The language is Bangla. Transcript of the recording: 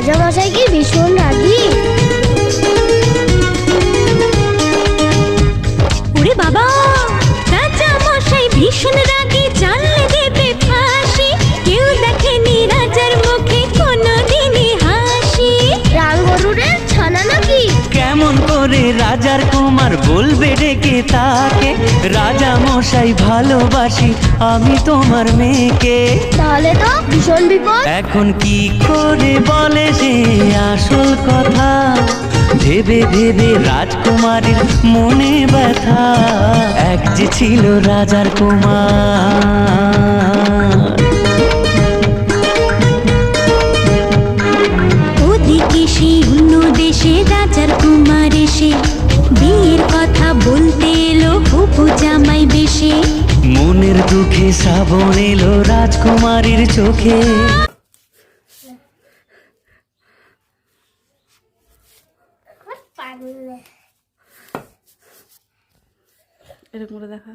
রাজামশাই কি ভীষণ রাগী? ওরে বাবা, রাজামশাই ভীষণ রাগী, জানলে দেবে ফাঁসি। কেউ দেখেনি রাজার মুখে কোনোদিনই হাসি। রাম গরুরে ছানা নাকি? কেমন করে রাজার কুমার বলবে ডেকে তাকে, রাজা মশাই ভালোবাসি আমি তোমার মেয়েকে। তাহলে তো ভীষণ বিপদ। এখন কি করে বলে সে আসল কথা, ভেবে ভেবে রাজকুমারীর মনে ব্যথা। এক যে ছিল রাজার কুমার। ওদিকে সেই অন্য দেশে রাজার কুমার এসে বিয়ের কথা বলতে এলো হবু জামাই বেশে। মনের দুঃখে শ্রাবণ এলো রাজকুমারীর চোখে। এরকম করে দেখা।